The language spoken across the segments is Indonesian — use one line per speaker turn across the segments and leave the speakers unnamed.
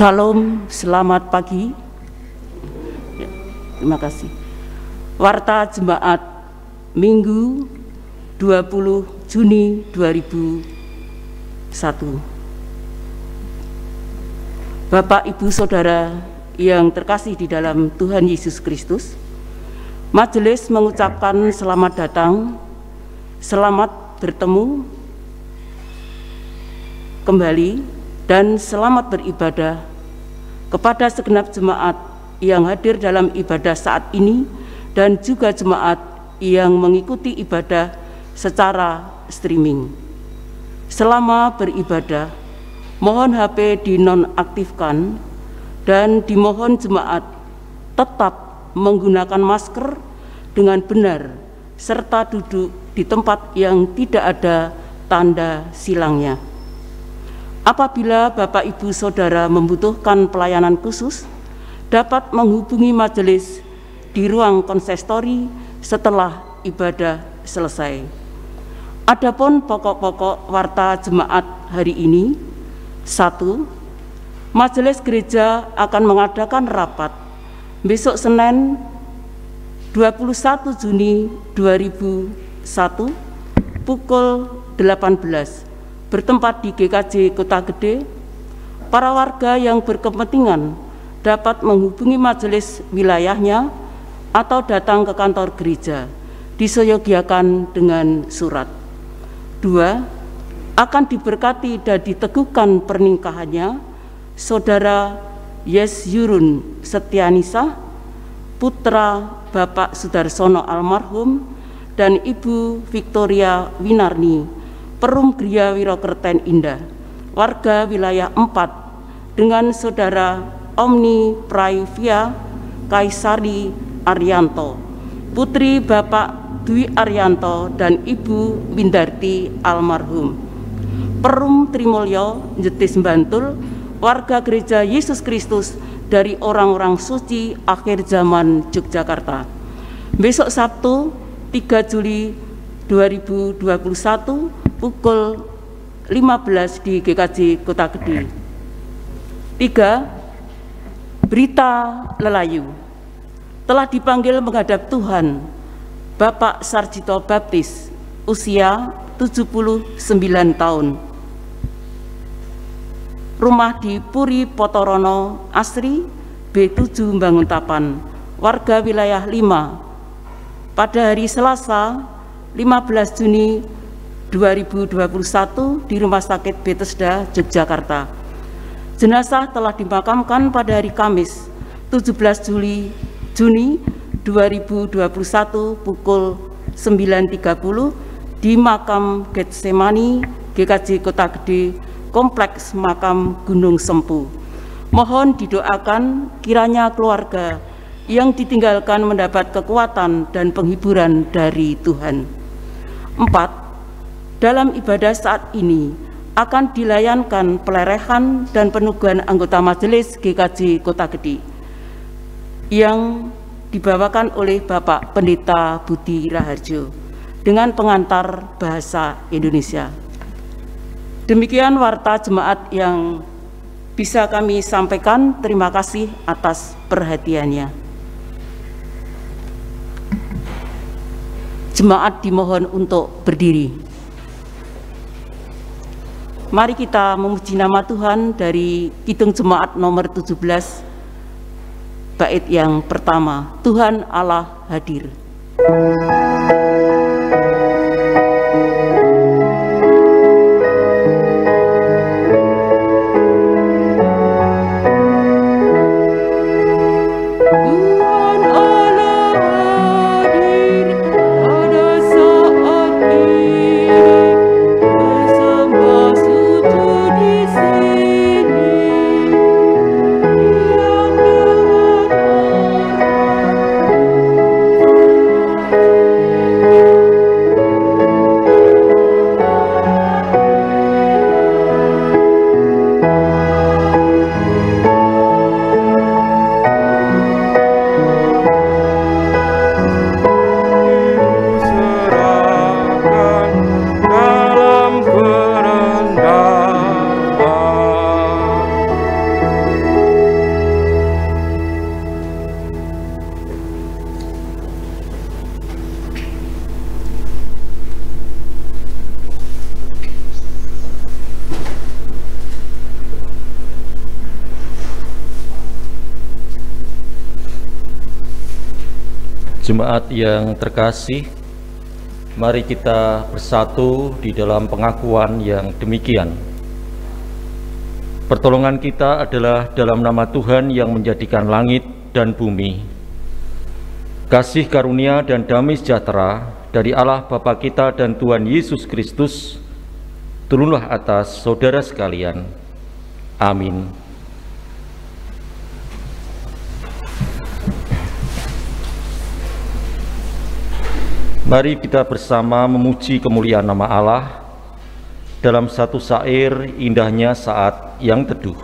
Salam, selamat pagi. Ya, terima kasih. Warta Jemaat Minggu 20 Juni 2001. Bapak, Ibu, Saudara yang terkasih di dalam Tuhan Yesus Kristus, majelis mengucapkan selamat datang, selamat bertemu kembali, dan selamat beribadah kepada segenap jemaat yang hadir dalam ibadah saat ini dan juga jemaat yang mengikuti ibadah secara streaming. Selama beribadah, mohon HP dinonaktifkan dan dimohon jemaat tetap menggunakan masker dengan benar serta duduk di tempat yang tidak ada tanda silangnya. Apabila Bapak, Ibu, Saudara membutuhkan pelayanan khusus, dapat menghubungi majelis di ruang konsistori setelah ibadah selesai. Adapun pokok-pokok warta jemaat hari ini: 1. Majelis gereja akan mengadakan rapat besok Senin 21 Juni 2001 pukul 18 bertempat di GKJ Kota Gede. Para warga yang berkepentingan dapat menghubungi majelis wilayahnya atau datang ke kantor gereja, diseyogiakan dengan surat. 2. Akan diberkati dan diteguhkan pernikahannya Saudara Yesyurun Setianisa, putra Bapak Sudarsono almarhum, dan Ibu Victoria Winarni, Perum Gria Wirokerten Indah, warga wilayah 4, dengan Saudara Omni Praivia Kaisari Arianto, putri Bapak Dwi Arianto dan Ibu Windarti almarhum. Perum Trimulyo Jetis Bantul, warga Gereja Yesus Kristus dari orang-orang suci akhir zaman Yogyakarta. Besok Sabtu 3 Juli 2021 pukul 15 di GKJ Kota Gede. 3. Berita Lelayu. Telah dipanggil menghadap Tuhan Bapak Sarjito Baptis, usia 79 tahun. Rumah di Puri Potorono Asri, B7 Banguntapan, warga wilayah 5. Pada hari Selasa 15 Juni 2021 di Rumah Sakit Bethesda, Yogyakarta. Jenazah telah dimakamkan pada hari Kamis 17 Juni 2021 pukul 9.30 di Makam Getsemani GKJ Kota Gede, Kompleks Makam Gunung Sempu. Mohon didoakan kiranya keluarga yang ditinggalkan mendapat kekuatan dan penghiburan dari Tuhan. 4. Dalam ibadah saat ini akan dilayankan pelerehan dan penugahan anggota majelis GKJ Kota Gede yang dibawakan oleh Bapak Pendeta Budi Raharjo dengan pengantar bahasa Indonesia. Demikian warta jemaat yang bisa kami sampaikan. Terima kasih atas perhatiannya. Jemaat dimohon untuk berdiri. Mari kita memuji nama Tuhan dari Kidung Jemaat nomor 17, bait yang pertama. Tuhan Allah hadir.
Jemaat yang terkasih, mari kita bersatu di dalam pengakuan yang demikian. Pertolongan kita adalah dalam nama Tuhan yang menjadikan langit dan bumi. Kasih karunia dan damai sejahtera dari Allah Bapa kita dan Tuhan Yesus Kristus turunlah atas saudara sekalian. Amin. Mari kita bersama memuji kemuliaan nama Allah dalam satu syair indahnya saat yang teduh.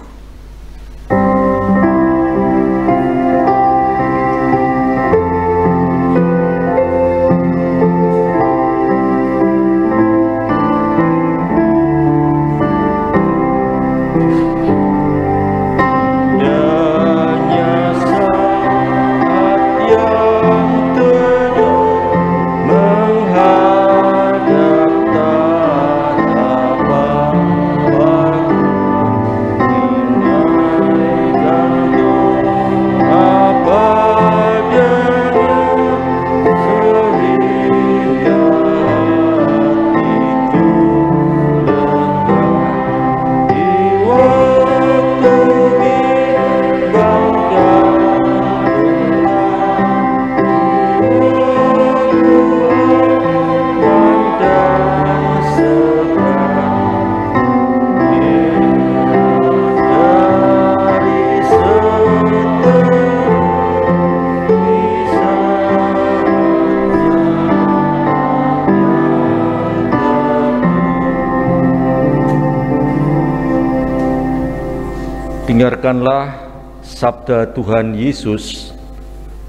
Dengarkanlah sabda Tuhan Yesus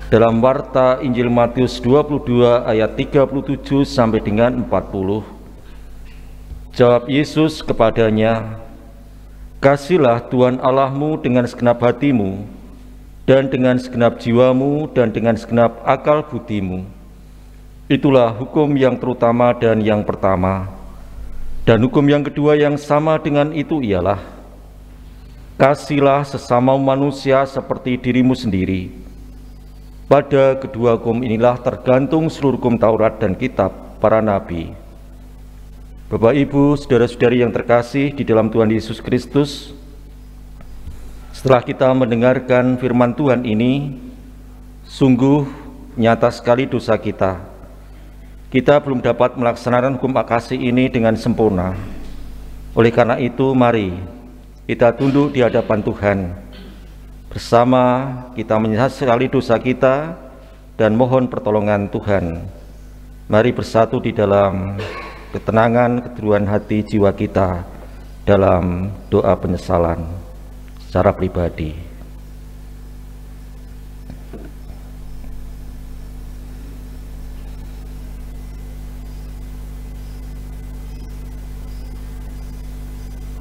dalam warta Injil Matius 22 ayat 37 sampai dengan 40. Jawab Yesus kepadanya, "Kasihlah Tuhan Allahmu dengan segenap hatimu, dan dengan segenap jiwamu, dan dengan segenap akal budimu. Itulah hukum yang terutama dan yang pertama. Dan hukum yang kedua yang sama dengan itu ialah, kasihlah sesama manusia seperti dirimu sendiri. Pada kedua hukum inilah tergantung seluruh hukum Taurat dan kitab para nabi." Bapak, Ibu, saudara-saudari yang terkasih di dalam Tuhan Yesus Kristus, setelah kita mendengarkan firman Tuhan ini, sungguh nyata sekali dosa kita. Kita belum dapat melaksanakan hukum kasih ini dengan sempurna. Oleh karena itu, mari kita tunduk di hadapan Tuhan. Bersama kita menyesali dosa kita dan mohon pertolongan Tuhan. Mari bersatu di dalam ketenangan, keteduhan hati jiwa kita dalam doa penyesalan secara pribadi.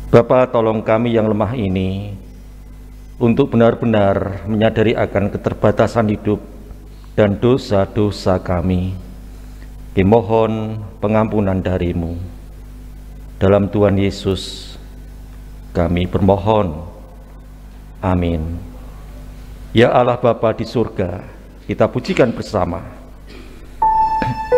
Bapa, tolong kami yang lemah ini untuk benar-benar menyadari akan keterbatasan hidup dan dosa-dosa kami. Mohon pengampunan dari-Mu. Dalam Tuhan Yesus kami bermohon. Amin. Ya Allah Bapa di surga, kita pujikan bersama.
Yesus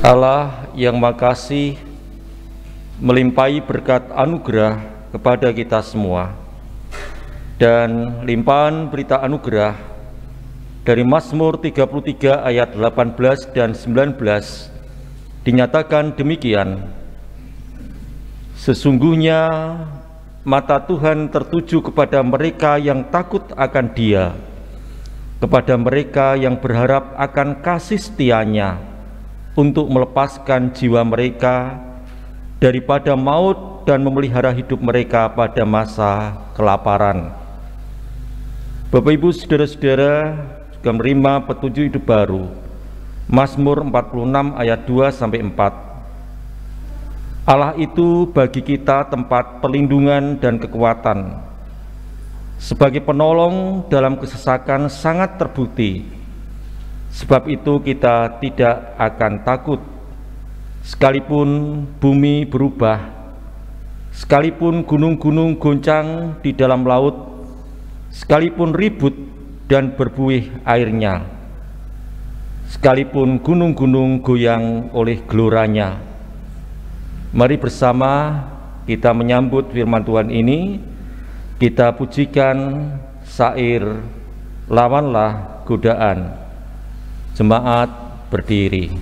Allah yang Maha Kasih melimpahi berkat anugerah kepada kita semua, dan limpahan berita anugerah dari Mazmur 33 ayat 18 dan 19 dinyatakan demikian: sesungguhnya mata Tuhan tertuju kepada mereka yang takut akan Dia, kepada mereka yang berharap akan kasih setia-Nya, untuk melepaskan jiwa mereka daripada maut dan memelihara hidup mereka pada masa kelaparan. Bapak Ibu saudara-saudara juga menerima petunjuk hidup baru, Mazmur 46 ayat 2-4. Allah itu bagi kita tempat perlindungan dan kekuatan, sebagai penolong dalam kesesakan sangat terbukti. Sebab itu kita tidak akan takut, sekalipun bumi berubah, sekalipun gunung-gunung goncang di dalam laut, sekalipun ribut dan berbuih airnya, sekalipun gunung-gunung goyang oleh geloranya. Mari bersama kita menyambut firman Tuhan ini. Kita pujikan syair "Lawanlah Godaan". Jemaat berdiri.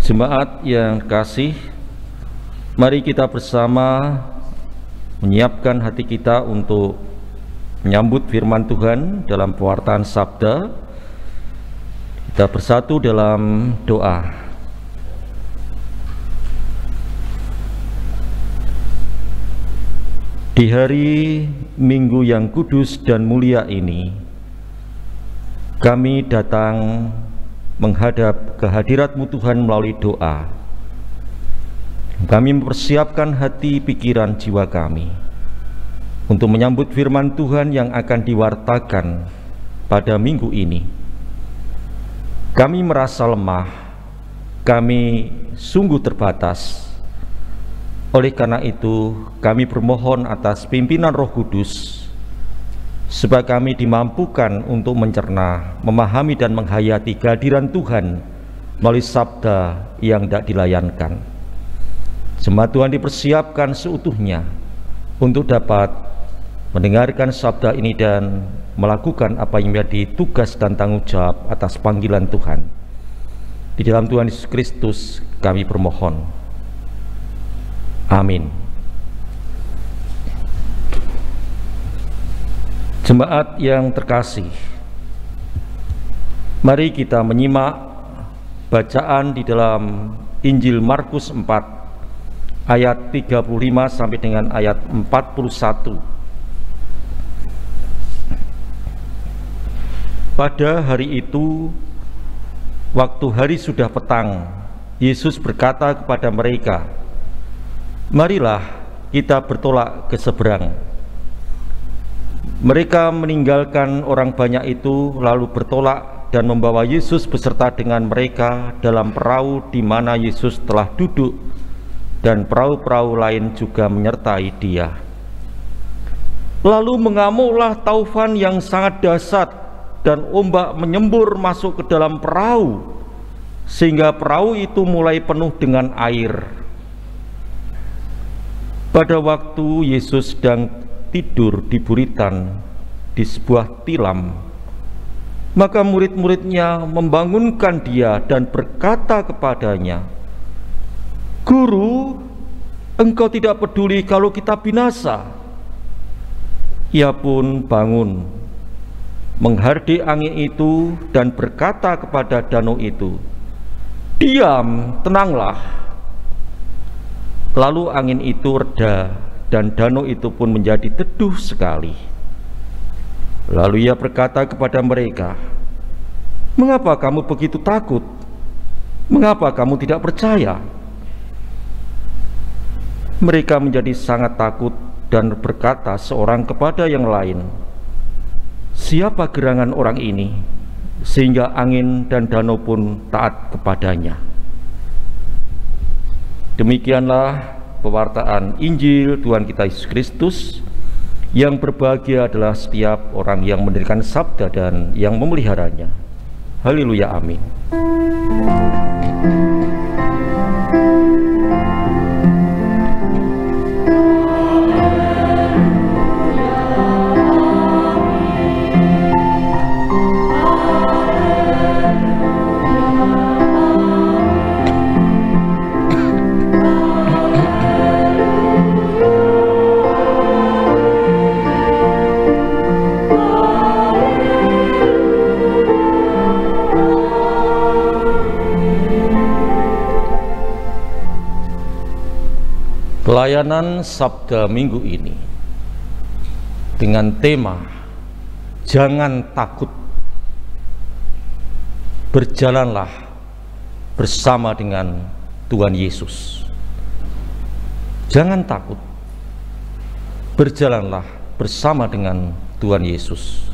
Jemaat yang kasih, mari kita bersama menyiapkan hati kita untuk menyambut firman Tuhan dalam pewartaan sabda. Kita bersatu dalam doa. Di hari Minggu yang kudus dan mulia ini, kami datang menghadap kehadirat-Mu Tuhan melalui doa. Kami mempersiapkan hati, pikiran, jiwa kami untuk menyambut firman Tuhan yang akan diwartakan pada minggu ini. Kami merasa lemah, kami sungguh terbatas. Oleh karena itu, kami bermohon atas pimpinan Roh Kudus, supaya kami dimampukan untuk mencerna, memahami dan menghayati kehadiran Tuhan melalui sabda yang tidak dilayankan. Jemaat Tuhan dipersiapkan seutuhnya untuk dapat mendengarkan sabda ini dan melakukan apa yang menjadi tugas dan tanggung jawab atas panggilan Tuhan. Di dalam Tuhan Yesus Kristus kami bermohon. Amin. Jemaat yang terkasih, mari kita menyimak bacaan di dalam Injil Markus 4 ayat 35 sampai dengan ayat 41. Pada hari itu, waktu hari sudah petang, Yesus berkata kepada mereka, "Marilah kita bertolak ke seberang." Mereka meninggalkan orang banyak itu lalu bertolak dan membawa Yesus beserta dengan mereka dalam perahu di mana Yesus telah duduk, dan perahu-perahu lain juga menyertai Dia. Lalu mengamuklah taufan yang sangat dahsyat, dan ombak menyembur masuk ke dalam perahu, sehingga perahu itu mulai penuh dengan air. Pada waktu Yesus sedang tidur di buritan di sebuah tilam, maka murid-muridnya membangunkan dia dan berkata kepadanya, "Guru, engkau tidak peduli kalau kita binasa?" Ia pun bangun, menghardik angin itu dan berkata kepada danau itu, "Diam, tenanglah." Lalu angin itu reda dan danau itu pun menjadi teduh sekali. Lalu ia berkata kepada mereka, "Mengapa kamu begitu takut? Mengapa kamu tidak percaya?" Mereka menjadi sangat takut dan berkata seorang kepada yang lain, "Siapa gerangan orang ini sehingga angin dan danau pun taat kepadanya?" Demikianlah pewartaan Injil Tuhan kita Yesus Kristus. Yang berbahagia adalah setiap orang yang mendirikan sabda dan yang memeliharanya. Haleluya, amin. Pelayanan Sabda Minggu ini dengan tema "Jangan takut, berjalanlah bersama dengan Tuhan Yesus." Jangan takut, berjalanlah bersama dengan Tuhan Yesus.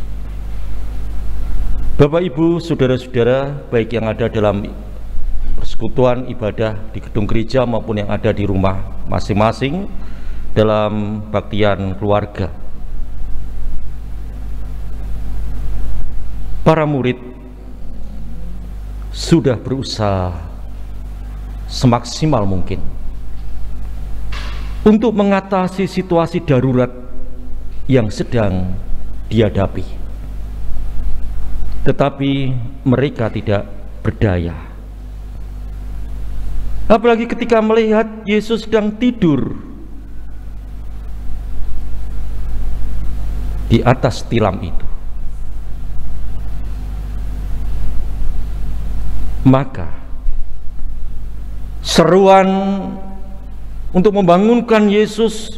Bapak, Ibu, saudara-saudara, baik yang ada dalam persekutuan ibadah di gedung gereja maupun yang ada di rumah masing-masing dalam baktian keluarga. Para murid sudah berusaha semaksimal mungkin untuk mengatasi situasi darurat yang sedang dihadapi, tetapi mereka tidak berdaya. Apalagi ketika melihat Yesus sedang tidur di atas tilam itu. Maka seruan untuk membangunkan Yesus,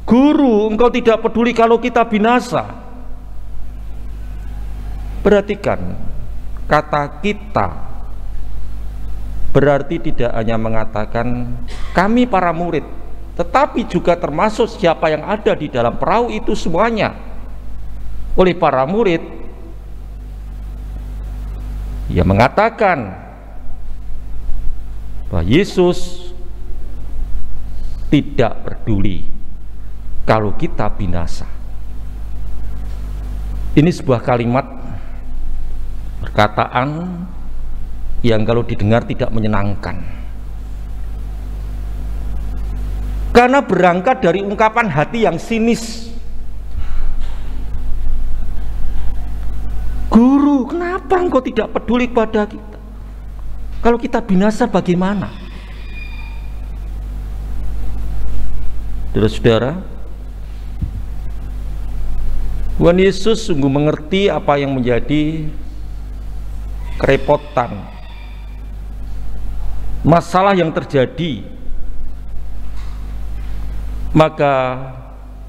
"Guru, engkau tidak peduli kalau kita binasa." Perhatikan kata "kita" berarti tidak hanya mengatakan kami para murid, tetapi juga termasuk siapa yang ada di dalam perahu itu semuanya. Oleh para murid, ia mengatakan bahwa Yesus tidak peduli kalau kita binasa. Ini sebuah kalimat perkataan yang kalau didengar tidak menyenangkan, karena berangkat dari ungkapan hati yang sinis. "Guru, kenapa engkau tidak peduli kepada kita? Kalau kita binasa bagaimana?" Saudara-saudara, Tuhan Yesus sungguh mengerti apa yang menjadi kerepotan, masalah yang terjadi. Maka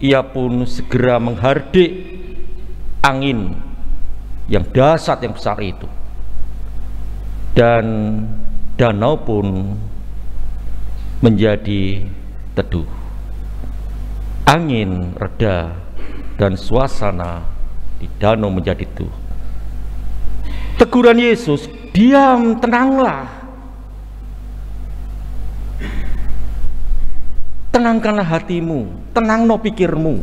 ia pun segera menghardik angin yang dahsyat yang besar itu, dan danau pun menjadi teduh. Angin reda dan suasana di danau menjadi teduh. Teguran Yesus, "Diam, tenanglah. Tenangkanlah hatimu, tenangno pikirmu."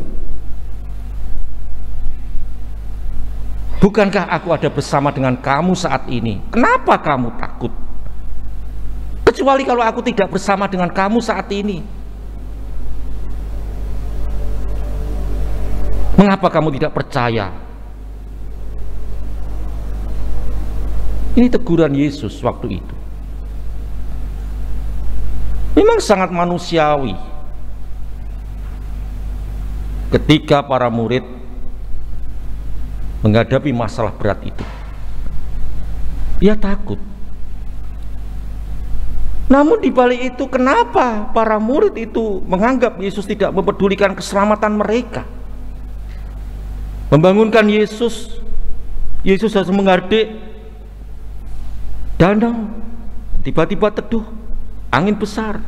Bukankah aku ada bersama dengan kamu saat ini? Kenapa kamu takut? Kecuali kalau aku tidak bersama dengan kamu saat ini. Mengapa kamu tidak percaya? Ini teguran Yesus waktu itu. Memang sangat manusiawi ketika para murid menghadapi masalah berat itu. Dia takut. Namun di balik itu, kenapa para murid itu menganggap Yesus tidak mempedulikan keselamatan mereka? Membangunkan Yesus harus menghardik danau, tiba-tiba teduh, angin besar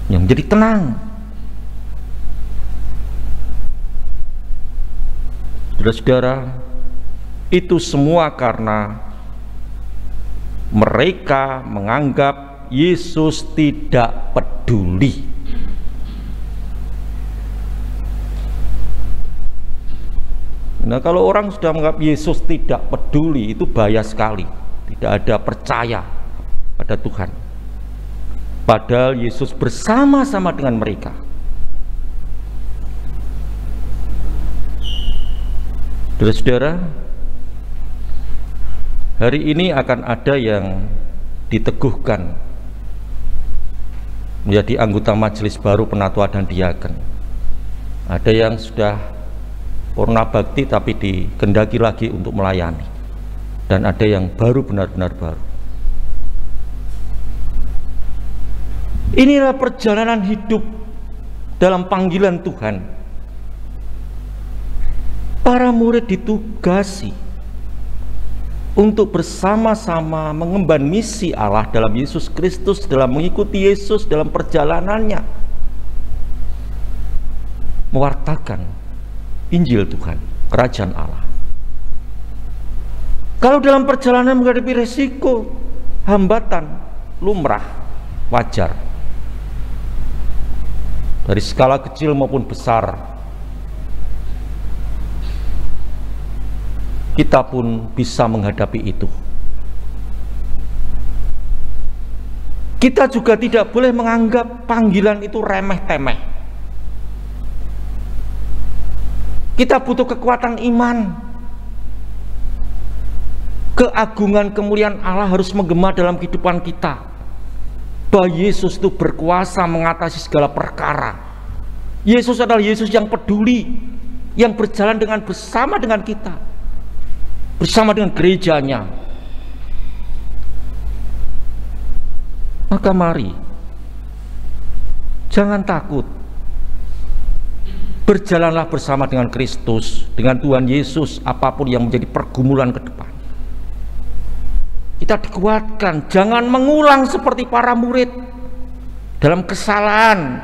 yang menjadi tenang. Saudara-saudara, itu semua karena mereka menganggap Yesus tidak peduli. Nah, kalau orang sudah menganggap Yesus tidak peduli, itu bahaya sekali. Tidak ada percaya pada Tuhan. Padahal Yesus bersama-sama dengan mereka. Saudara-saudara, hari ini akan ada yang diteguhkan menjadi anggota majelis baru penatua dan diaken. Ada yang sudah purna bakti tapi dikendaki lagi untuk melayani, dan ada yang baru, benar-benar baru. Inilah perjalanan hidup dalam panggilan Tuhan. Para murid ditugasi untuk bersama-sama mengemban misi Allah dalam Yesus Kristus, dalam mengikuti Yesus dalam perjalanannya, mewartakan Injil Tuhan, kerajaan Allah. Kalau dalam perjalanan menghadapi resiko, hambatan, lumrah, wajar. Dari skala kecil maupun besar, kita pun bisa menghadapi itu. Kita juga tidak boleh menganggap panggilan itu remeh-temeh. Kita butuh kekuatan iman. Keagungan kemuliaan Allah harus menggema dalam kehidupan kita, bahwa Yesus itu berkuasa mengatasi segala perkara. Yesus adalah Yesus yang peduli, yang berjalan bersama dengan kita, bersama dengan gerejanya. Maka mari, jangan takut. Berjalanlah bersama dengan Kristus, dengan Tuhan Yesus, apapun yang menjadi pergumulan ke depan. Kita dikuatkan, jangan mengulang seperti para murid dalam kesalahan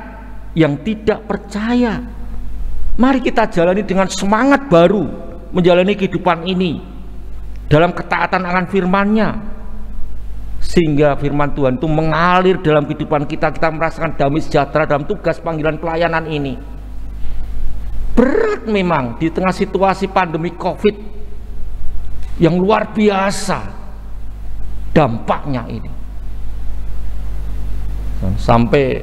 yang tidak percaya. Mari kita jalani dengan semangat baru, menjalani kehidupan ini dalam ketaatan akan firman-Nya, sehingga firman Tuhan itu mengalir dalam kehidupan kita. Kita merasakan damai sejahtera dalam tugas panggilan pelayanan ini. Berat memang di tengah situasi pandemi COVID yang luar biasa dampaknya ini. Sampai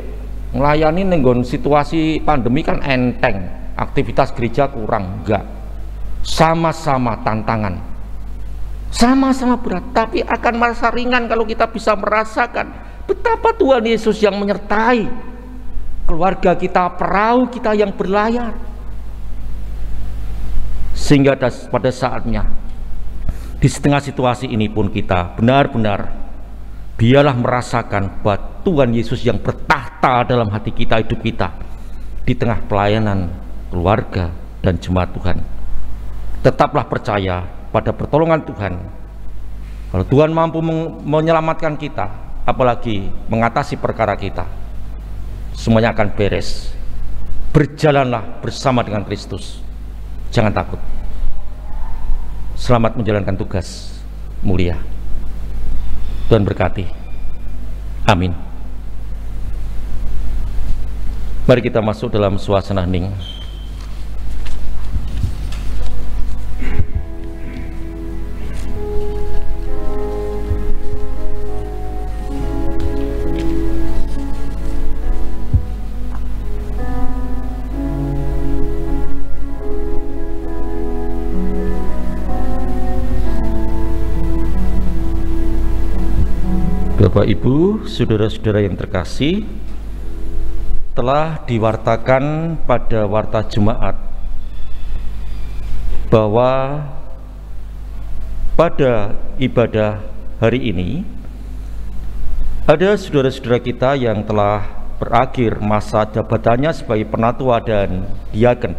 melayani nenggon situasi pandemi kan enteng, aktivitas gereja kurang, enggak. Sama-sama tantangan, sama-sama berat, tapi akan merasa ringan kalau kita bisa merasakan betapa Tuhan Yesus yang menyertai keluarga kita, perahu kita yang berlayar. Sehingga pada saatnya, di setengah situasi ini pun kita benar-benar biarlah merasakan bahwa Tuhan Yesus yang bertahta dalam hati kita, hidup kita, di tengah pelayanan keluarga dan jemaat Tuhan. Tetaplah percaya pada pertolongan Tuhan. Kalau Tuhan mampu menyelamatkan kita, apalagi mengatasi perkara kita, semuanya akan beres. Berjalanlah bersama dengan Kristus. Jangan takut. Selamat menjalankan tugas mulia. Tuhan berkati. Amin. Mari kita masuk dalam suasana hening. Bapak Ibu, saudara-saudara yang terkasih, telah diwartakan pada warta Jumat bahwa pada ibadah hari ini ada saudara-saudara kita yang telah berakhir masa jabatannya sebagai penatua dan diaken.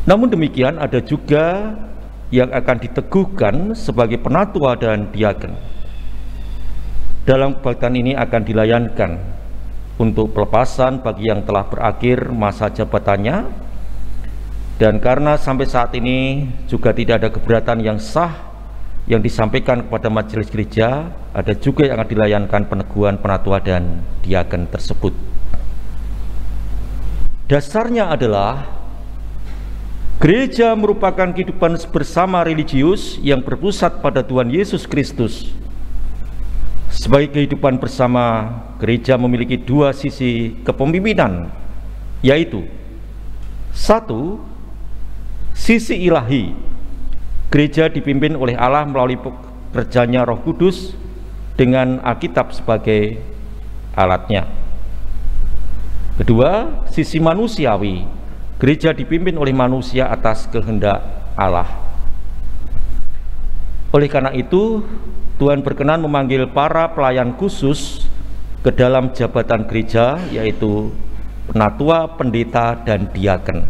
Namun demikian ada juga yang akan diteguhkan sebagai penatua dan diaken. Dalam kebaktian ini akan dilayankan untuk pelepasan bagi yang telah berakhir masa jabatannya, dan karena sampai saat ini juga tidak ada keberatan yang sah yang disampaikan kepada majelis gereja, ada juga yang akan dilayankan peneguhan penatua dan diaken tersebut. Dasarnya adalah gereja merupakan kehidupan bersama religius yang berpusat pada Tuhan Yesus Kristus. Sebagai kehidupan bersama, gereja memiliki dua sisi kepemimpinan, yaitu satu, sisi ilahi. Gereja dipimpin oleh Allah melalui pekerjaannya Roh Kudus dengan Alkitab sebagai alatnya. Kedua, sisi manusiawi. Gereja dipimpin oleh manusia atas kehendak Allah. Oleh karena itu, Tuhan berkenan memanggil para pelayan khusus ke dalam jabatan gereja, yaitu penatua, pendeta, dan diaken.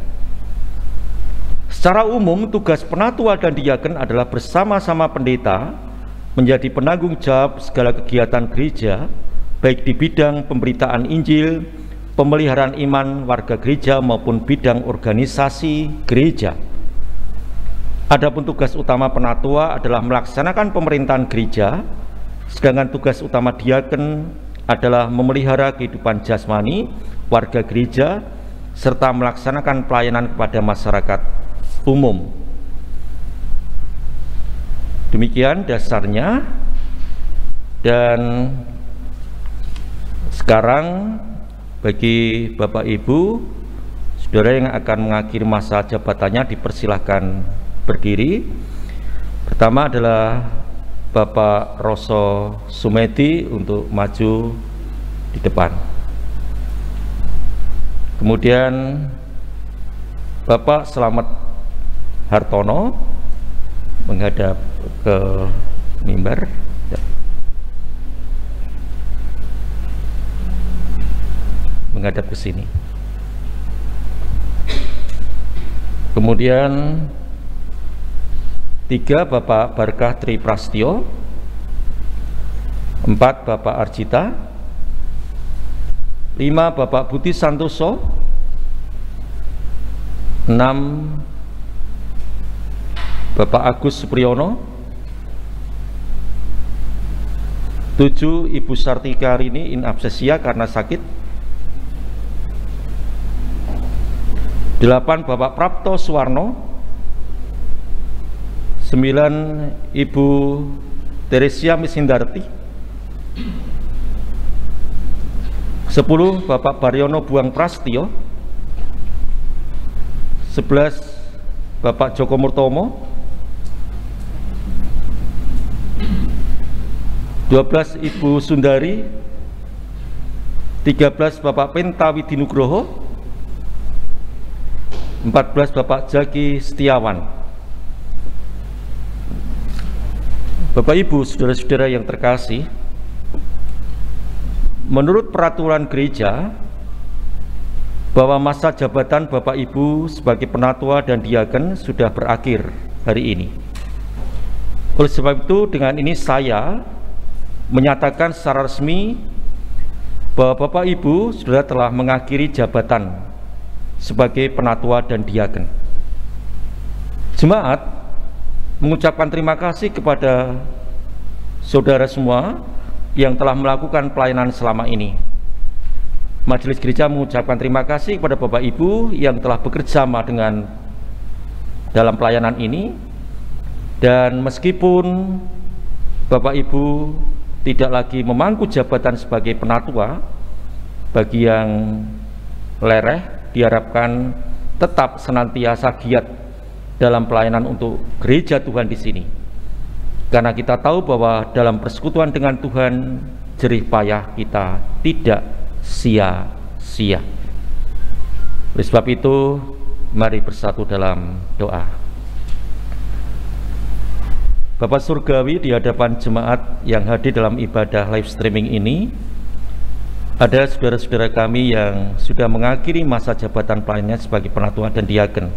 Secara umum, tugas penatua dan diaken adalah bersama-sama pendeta menjadi penanggung jawab segala kegiatan gereja, baik di bidang pemberitaan Injil, pemeliharaan iman warga gereja, maupun bidang organisasi gereja. Adapun tugas utama penatua adalah melaksanakan pemerintahan gereja, sedangkan tugas utama diaken adalah memelihara kehidupan jasmani warga gereja serta melaksanakan pelayanan kepada masyarakat umum. Demikian dasarnya, dan sekarang bagi Bapak Ibu, saudara yang akan mengakhiri masa jabatannya dipersilahkan berdiri. Pertama adalah Bapak Roso Sumedi untuk maju di depan. Kemudian Bapak Selamat Hartono menghadap ke mimbar. Menghadap ke sini. Kemudian 3 Bapak Barkah Tri Prastio, 4 Bapak Arjita, 5 Bapak Budi Santoso, 6 Bapak Agus Supriyono, 7 Ibu Sartika Rini in absentia karena sakit, 8 Bapak Prapto Suwarno, 9 Ibu Teresia Misindarti, 10 Bapak Baryono Buang Prastio, 11 Bapak Joko Murtomo, 12 Ibu Sundari, 13 Bapak Penta Widinugroho, 14 Bapak Jaki Setiawan. Bapak Ibu, saudara-saudara yang terkasih, menurut peraturan gereja bahwa masa jabatan Bapak Ibu sebagai penatua dan diaken sudah berakhir hari ini. Oleh sebab itu, dengan ini saya menyatakan secara resmi bahwa Bapak Ibu saudara telah mengakhiri jabatan sebagai penatua dan diaken. Jemaat mengucapkan terima kasih kepada saudara semua yang telah melakukan pelayanan selama ini. Majelis Gereja mengucapkan terima kasih kepada Bapak Ibu yang telah bekerja sama dengan dalam pelayanan ini, dan meskipun Bapak Ibu tidak lagi memangku jabatan sebagai penatua, bagi yang lereh diharapkan tetap senantiasa giat dalam pelayanan untuk gereja Tuhan di sini. Karena kita tahu bahwa dalam persekutuan dengan Tuhan, jerih payah kita tidak sia-sia. Oleh sebab itu, mari bersatu dalam doa. Bapa Surgawi, di hadapan jemaat yang hadir dalam ibadah live streaming ini, ada saudara-saudara kami yang sudah mengakhiri masa jabatan pelayanannya sebagai penatua dan diaken.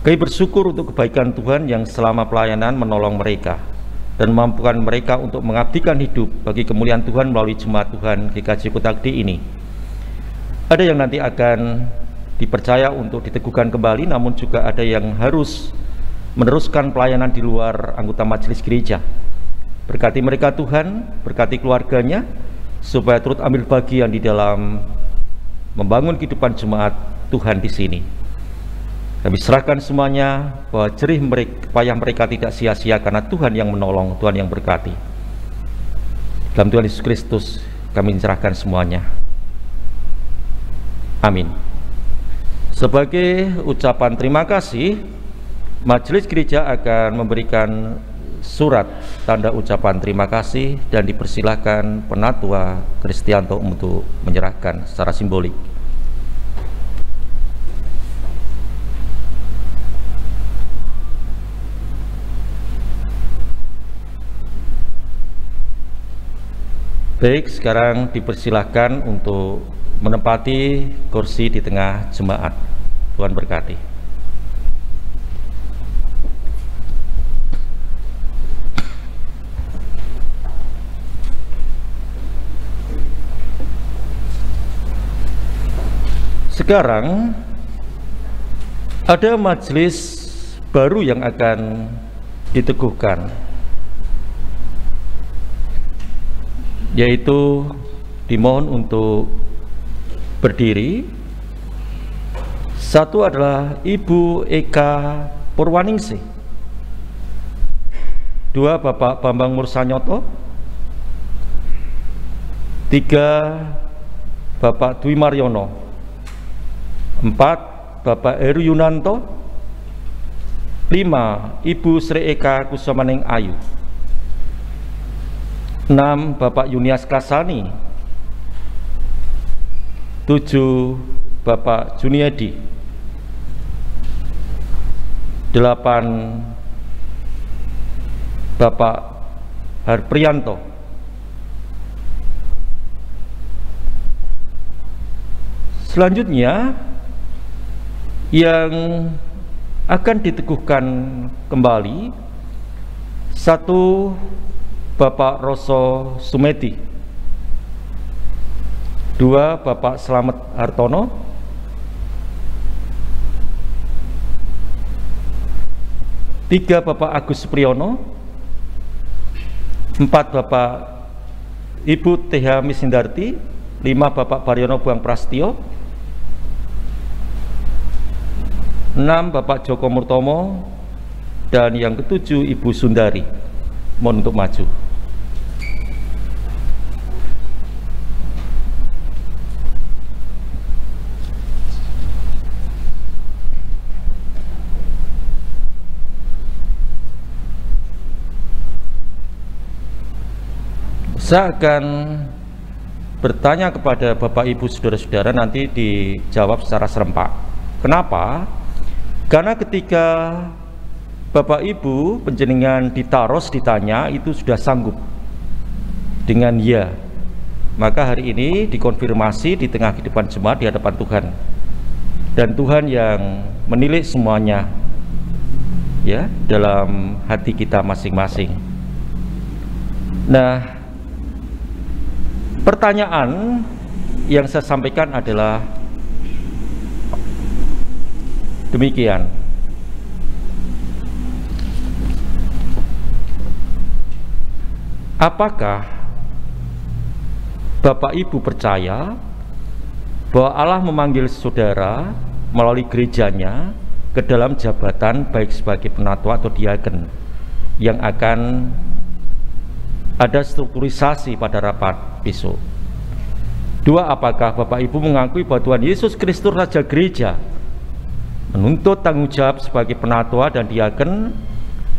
Kami bersyukur untuk kebaikan Tuhan yang selama pelayanan menolong mereka dan memampukan mereka untuk mengabdikan hidup bagi kemuliaan Tuhan melalui jemaat Tuhan GKJ Kota Gede ini. Ada yang nanti akan dipercaya untuk diteguhkan kembali, namun juga ada yang harus meneruskan pelayanan di luar anggota majelis gereja. Berkati mereka Tuhan, berkati keluarganya, supaya turut ambil bagian di dalam membangun kehidupan jemaat Tuhan di sini. Kami serahkan semuanya bahwa jerih payah mereka tidak sia-sia karena Tuhan yang menolong, Tuhan yang berkati. Dalam Tuhan Yesus Kristus kami serahkan semuanya. Amin. Sebagai ucapan terima kasih, majelis gereja akan memberikan surat tanda ucapan terima kasih dan dipersilahkan Penatua Kristianto untuk menyerahkan secara simbolik. Baik, sekarang dipersilahkan untuk menempati kursi di tengah jemaat. Tuhan berkati. Sekarang ada majelis baru yang akan diteguhkan, yaitu dimohon untuk berdiri. Satu adalah Ibu Eka Purwaningsih, dua Bapak Bambang Mursanyoto, tiga Bapak Dwi Maryono, empat Bapak Heru Yunanto, lima Ibu Sri Eka Kusamaning Ayu, 6 Bapak Yunias Kasani, 7 Bapak Juniadi, 8 Bapak Harprianto, selanjutnya yang akan diteguhkan kembali 1 Bapak Roso Sumeti, 2 Bapak Slamet Hartono, 3 Bapak Agus Supriyono, 4 Bapak Ibu TH Misindarti, 5 Bapak Baryono Buang Prastio, 6 Bapak Joko Murtomo, dan yang ke-7 Ibu Sundari. Mohon untuk maju. Saya akan bertanya kepada Bapak Ibu saudara-saudara, nanti dijawab secara serempak. Kenapa? Karena ketika Bapak Ibu penjenengan ditaros ditanya itu sudah sanggup dengan ya, maka hari ini dikonfirmasi di tengah kehidupan jemaat di hadapan Tuhan, dan Tuhan yang menilai semuanya ya dalam hati kita masing-masing. Nah, pertanyaan yang saya sampaikan adalah demikian. Apakah Bapak Ibu percaya bahwa Allah memanggil saudara melalui gerejanya ke dalam jabatan baik sebagai penatua atau diaken yang akan ada strukturisasi pada rapat besok? 2, apakah Bapak Ibu mengakui bahwa Tuhan Yesus Kristus Raja Gereja menuntut tanggung jawab sebagai penatua dan diaken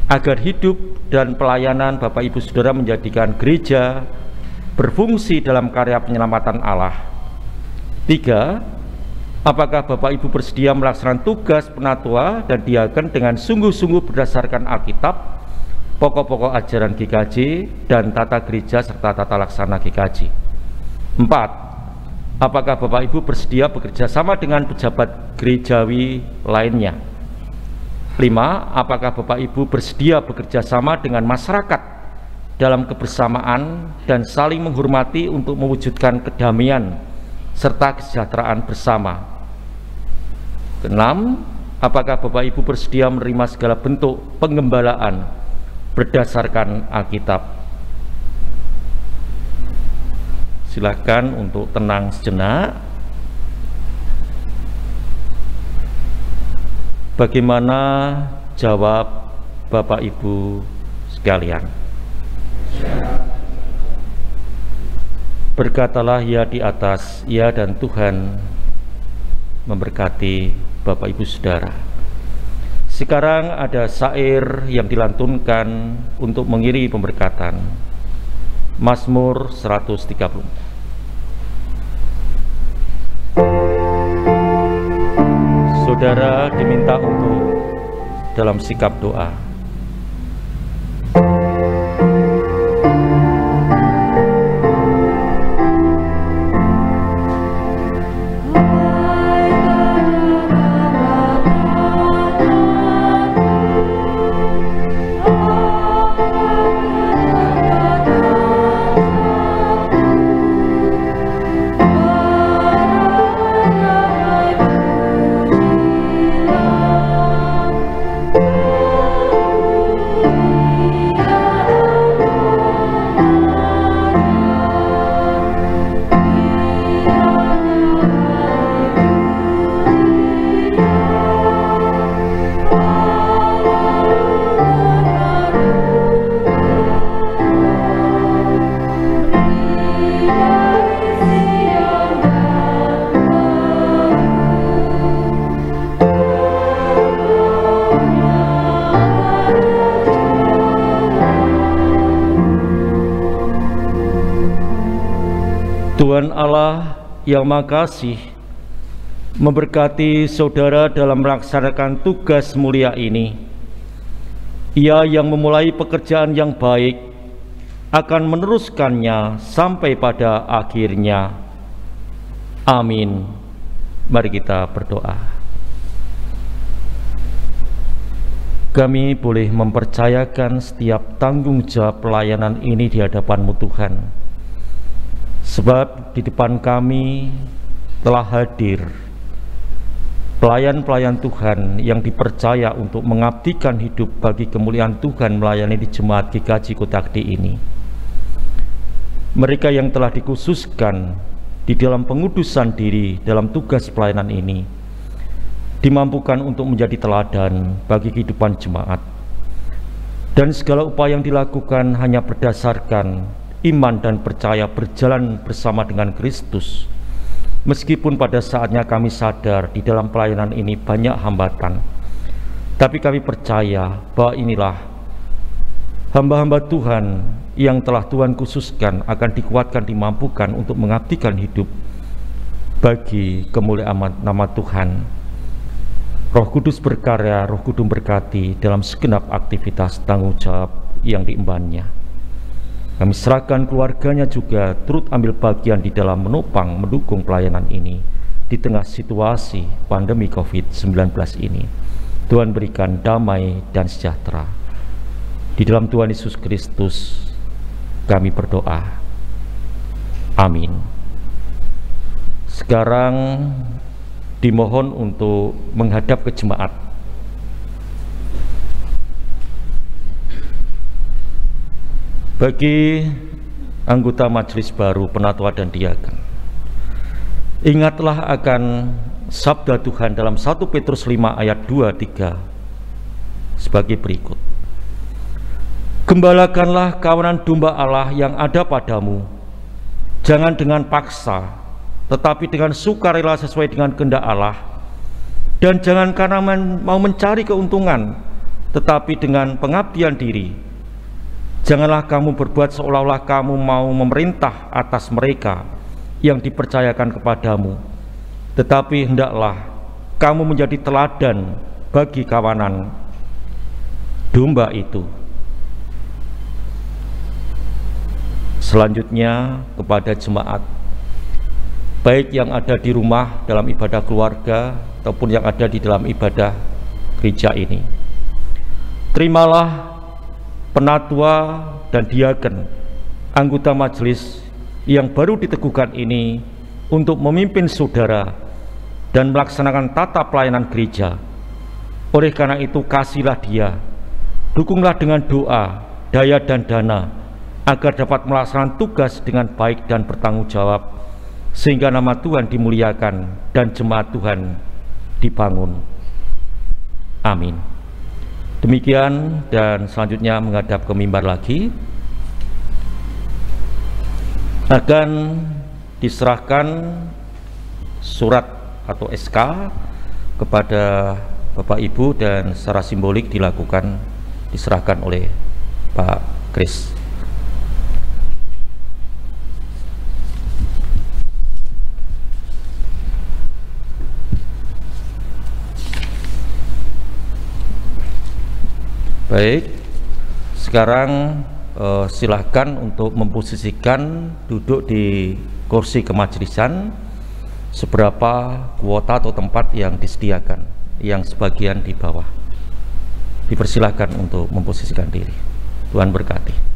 agar hidup dan pelayanan Bapak Ibu Saudara menjadikan gereja berfungsi dalam karya penyelamatan Allah. 3. Apakah Bapak Ibu bersedia melaksanakan tugas penatua dan diaken dengan sungguh-sungguh berdasarkan Alkitab, pokok-pokok ajaran GKJ, dan tata gereja serta tata laksana GKJ? 4. Apakah Bapak Ibu bersedia bekerja sama dengan pejabat gerejawi lainnya? 5. Apakah Bapak Ibu bersedia bekerja sama dengan masyarakat dalam kebersamaan dan saling menghormati untuk mewujudkan kedamaian serta kesejahteraan bersama? 6. Apakah Bapak Ibu bersedia menerima segala bentuk penggembalaan berdasarkan Alkitab? Silakan untuk tenang sejenak. Bagaimana jawab Bapak Ibu sekalian? Berkatalah ya di atas, ya, dan Tuhan memberkati Bapak Ibu Saudara. Sekarang ada syair yang dilantunkan untuk mengiringi pemberkatan. Mazmur 130. Saudara diminta untuk dalam sikap doa. Tuhan Allah yang Maha Kasih memberkati saudara dalam melaksanakan tugas mulia ini. Ia yang memulai pekerjaan yang baik akan meneruskannya sampai pada akhirnya. Amin. Mari kita berdoa. Kami boleh mempercayakan setiap tanggung jawab pelayanan ini di hadapan-Mu Tuhan. Sebab di depan kami telah hadir pelayan-pelayan Tuhan yang dipercaya untuk mengabdikan hidup bagi kemuliaan Tuhan melayani di Jemaat GKJ Kota Gede ini. Mereka yang telah dikhususkan di dalam pengudusan diri dalam tugas pelayanan ini dimampukan untuk menjadi teladan bagi kehidupan jemaat, dan segala upaya yang dilakukan hanya berdasarkan iman dan percaya berjalan bersama dengan Kristus. Meskipun pada saatnya kami sadar di dalam pelayanan ini banyak hambatan, tapi kami percaya bahwa inilah hamba-hamba Tuhan yang telah Tuhan khususkan akan dikuatkan, dimampukan untuk mengabdikan hidup bagi kemuliaan nama Tuhan. Roh Kudus berkarya, Roh Kudus berkati dalam segenap aktivitas tanggung jawab yang diembannya. Kami serahkan keluarganya juga turut ambil bagian di dalam menopang, mendukung pelayanan ini di tengah situasi pandemi COVID-19 ini. Tuhan berikan damai dan sejahtera. Di dalam Tuhan Yesus Kristus kami berdoa. Amin. Sekarang dimohon untuk menghadap ke jemaat. Bagi anggota majelis baru, penatua dan diaken, ingatlah akan sabda Tuhan dalam 1 Petrus 5 ayat 2-3 sebagai berikut. Gembalakanlah kawanan domba Allah yang ada padamu, jangan dengan paksa, tetapi dengan sukarela sesuai dengan kehendak Allah, dan jangan karena mau mencari keuntungan, tetapi dengan pengabdian diri. Janganlah kamu berbuat seolah-olah kamu mau memerintah atas mereka yang dipercayakan kepadamu, tetapi hendaklah kamu menjadi teladan bagi kawanan domba itu. Selanjutnya kepada jemaat, baik yang ada di rumah dalam ibadah keluarga ataupun yang ada di dalam ibadah gereja ini. Terimalah penatua dan diaken, anggota majelis yang baru diteguhkan ini untuk memimpin saudara dan melaksanakan tata pelayanan gereja. Oleh karena itu kasihlah dia, dukunglah dengan doa, daya dan dana, agar dapat melaksanakan tugas dengan baik dan bertanggung jawab, sehingga nama Tuhan dimuliakan dan jemaat Tuhan dibangun. Amin. Demikian, dan selanjutnya menghadap ke mimbar lagi akan diserahkan surat atau SK kepada Bapak Ibu, dan secara simbolik diserahkan oleh Pak Kris. Baik, sekarang silahkan untuk memposisikan duduk di kursi kemajelisan seberapa kuota atau tempat yang disediakan, yang sebagian di bawah. Dipersilahkan untuk memposisikan diri. Tuhan berkati.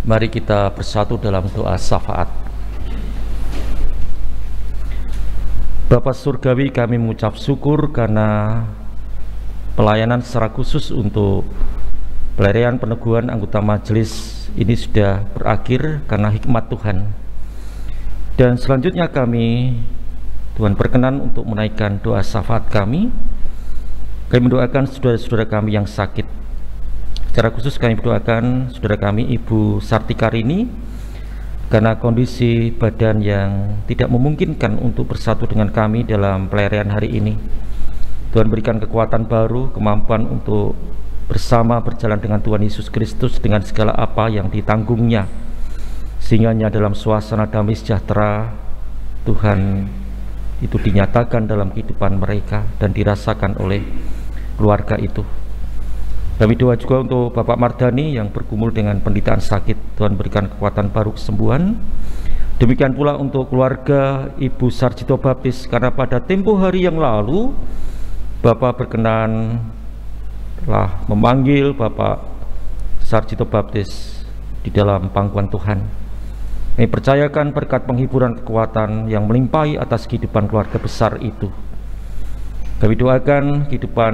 Mari kita bersatu dalam doa syafaat. Bapa Surgawi, kami mengucap syukur karena pelayanan secara khusus untuk pelarian peneguhan anggota majelis ini sudah berakhir karena hikmat Tuhan. Dan selanjutnya kami, Tuhan berkenan untuk menaikkan doa syafaat kami. Kami mendoakan saudara-saudara kami yang sakit. Secara khusus kami berdoakan saudara kami Ibu Sartikarini karena kondisi badan yang tidak memungkinkan untuk bersatu dengan kami dalam pelarian hari ini. Tuhan berikan kekuatan baru, kemampuan untuk bersama berjalan dengan Tuhan Yesus Kristus dengan segala apa yang ditanggungnya, sehingga dalam suasana damai sejahtera Tuhan itu dinyatakan dalam kehidupan mereka dan dirasakan oleh keluarga itu. Kami doa juga untuk Bapak Mardani yang bergumul dengan penderitaan sakit. Tuhan berikan kekuatan baru, kesembuhan. Demikian pula untuk keluarga Ibu Sarjito Baptis, karena pada tempo hari yang lalu Bapak berkenan telah memanggil Bapak Sarjito Baptis di dalam pangkuan Tuhan. Kami percayakan berkat penghiburan kekuatan yang melimpahi atas kehidupan keluarga besar itu. Kami doakan kehidupan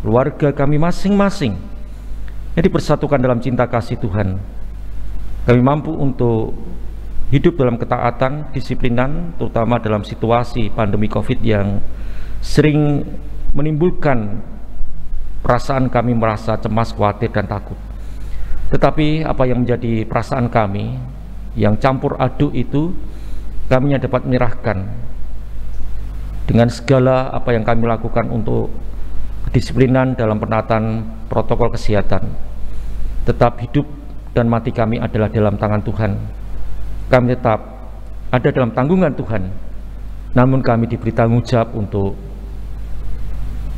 keluarga kami masing-masing yang dipersatukan dalam cinta kasih Tuhan. Kami mampu untuk hidup dalam ketaatan, disiplinan, terutama dalam situasi pandemi COVID yang sering menimbulkan perasaan kami merasa cemas, khawatir, dan takut. Tetapi apa yang menjadi perasaan kami yang campur aduk itu, kami dapat menyerahkan dengan segala apa yang kami lakukan untuk kedisiplinan dalam penaatan protokol kesehatan. Tetap hidup dan mati kami adalah dalam tangan Tuhan. Kami tetap ada dalam tanggungan Tuhan, namun kami diberi tanggung jawab untuk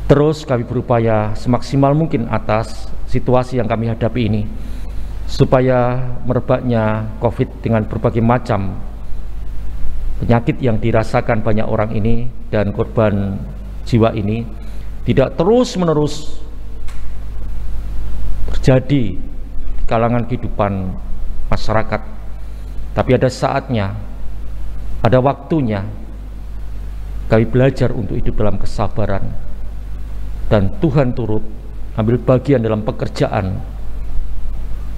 terus kami berupaya semaksimal mungkin atas situasi yang kami hadapi ini, supaya merebaknya COVID dengan berbagai macam penyakit yang dirasakan banyak orang ini dan korban jiwa ini tidak terus-menerus terjadi di kalangan kehidupan masyarakat. Tapi ada saatnya, ada waktunya kami belajar untuk hidup dalam kesabaran, dan Tuhan turut ambil bagian dalam pekerjaan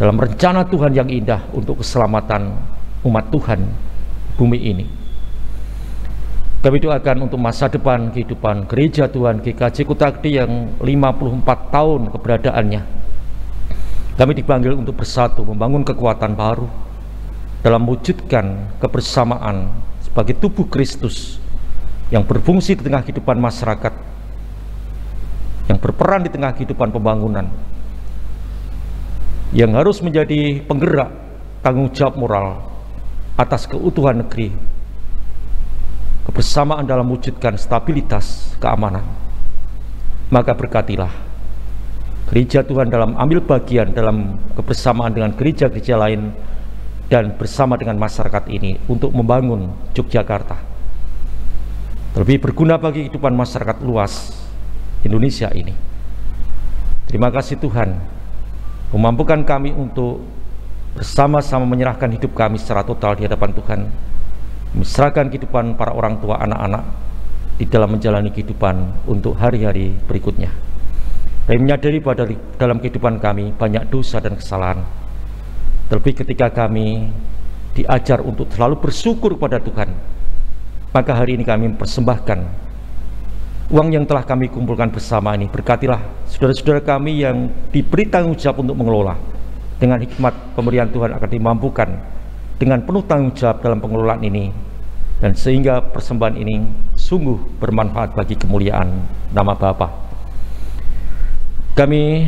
dalam rencana Tuhan yang indah untuk keselamatan umat Tuhan bumi ini. Kami doakan untuk masa depan kehidupan Gereja Tuhan GKJ Kutakti yang 54 tahun keberadaannya. Kami dipanggil untuk bersatu membangun kekuatan baru dalam mewujudkan kebersamaan sebagai tubuh Kristus yang berfungsi di tengah kehidupan masyarakat, yang berperan di tengah kehidupan pembangunan, yang harus menjadi penggerak tanggung jawab moral atas keutuhan negeri, kebersamaan dalam mewujudkan stabilitas keamanan. Maka berkatilah Gereja Tuhan dalam ambil bagian dalam kebersamaan dengan gereja-gereja lain dan bersama dengan masyarakat ini untuk membangun Yogyakarta lebih berguna bagi kehidupan masyarakat luas Indonesia ini. Terima kasih Tuhan, memampukan kami untuk bersama-sama menyerahkan hidup kami secara total di hadapan Tuhan, menyerahkan kehidupan para orang tua anak-anak di dalam menjalani kehidupan untuk hari-hari berikutnya. Kami menyadari pada dalam kehidupan kami banyak dosa dan kesalahan, terlebih ketika kami diajar untuk selalu bersyukur kepada Tuhan. Maka hari ini kami mempersembahkan uang yang telah kami kumpulkan bersama ini. Berkatilah saudara-saudara kami yang diberi tanggung jawab untuk mengelola. Dengan hikmat pemberian Tuhan akan dimampukan dengan penuh tanggung jawab dalam pengelolaan ini, dan sehingga persembahan ini sungguh bermanfaat bagi kemuliaan nama Bapa. Kami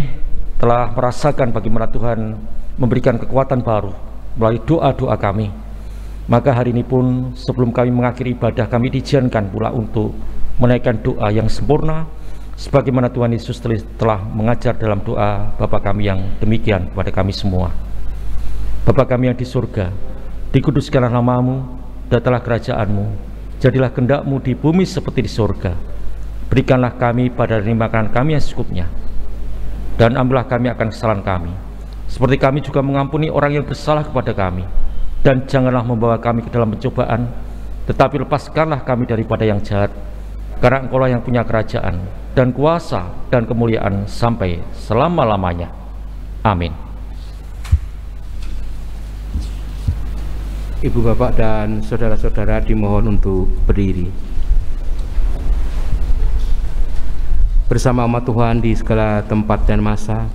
telah merasakan bagaimana Tuhan memberikan kekuatan baru melalui doa-doa kami. Maka hari ini pun sebelum kami mengakhiri ibadah, kami diizinkan pula untuk menaikkan doa yang sempurna sebagaimana Tuhan Yesus telah mengajar dalam doa Bapa kami yang demikian kepada kami semua. Bapa kami yang di surga, dikuduskanlah namamu, datanglah kerajaanmu, jadilah kehendak-mu di bumi seperti di surga. Berikanlah kami pada hari makanan kami yang secukupnya, dan ambillah kami akan kesalahan kami, seperti kami juga mengampuni orang yang bersalah kepada kami. Dan janganlah membawa kami ke dalam pencobaan, tetapi lepaskanlah kami daripada yang jahat, karena Engkau lah yang punya kerajaan dan kuasa dan kemuliaan sampai selama-lamanya. Amin.
Ibu, bapak, dan saudara-saudara dimohon untuk berdiri. Bersama umat Tuhan di segala tempat dan masa,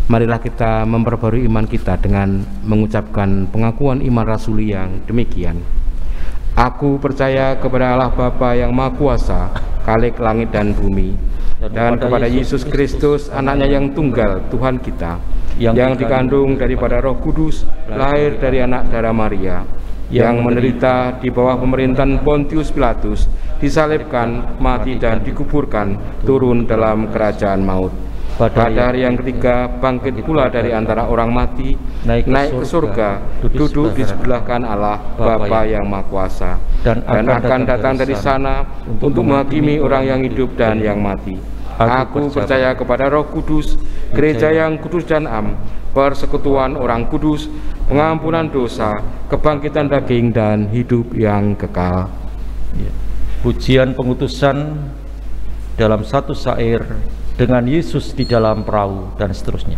marilah kita memperbarui iman kita dengan mengucapkan pengakuan iman rasuli yang demikian. Aku percaya kepada Allah Bapa yang Maha Kuasa, Khalik langit dan bumi, dan kepada Yesus Kristus, anaknya yang tunggal, Tuhan kita, yang dikandung daripada Roh Kudus, lahir dari anak darah Maria, yang menderita di bawah pemerintahan Pontius Pilatus, disalibkan, mati dan dikuburkan, turun dalam kerajaan maut. Pada hari yang ketiga bangkit pula dari antara orang mati, naik ke surga, duduk di sebelah kanan Allah Bapa yang Maha Kuasa, dan akan datang dari sana untuk menghakimi orang yang hidup dan yang mati. Aku percaya kepada Roh Kudus, gereja yang kudus dan am, persekutuan orang kudus, pengampunan dosa, kebangkitan daging dan hidup yang kekal.
Pujian pengutusan dalam satu syair dengan Yesus di dalam perahu dan seterusnya.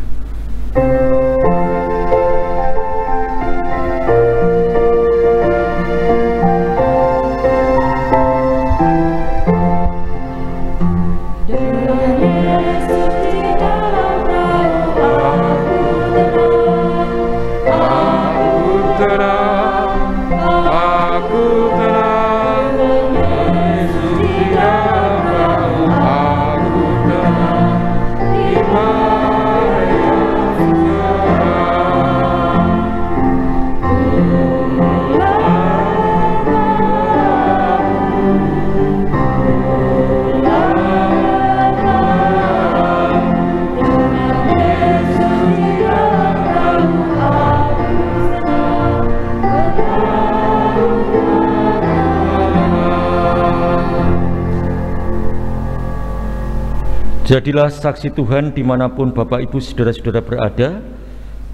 Jadilah saksi Tuhan dimanapun Bapak Ibu saudara-saudara berada,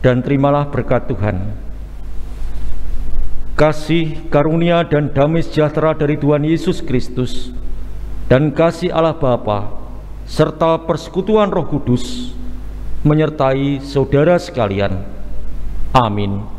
dan terimalah berkat Tuhan. Kasih, karunia, dan damai sejahtera dari Tuhan Yesus Kristus, dan kasih Allah Bapa, serta persekutuan Roh Kudus, menyertai saudara sekalian Amin.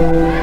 Amin.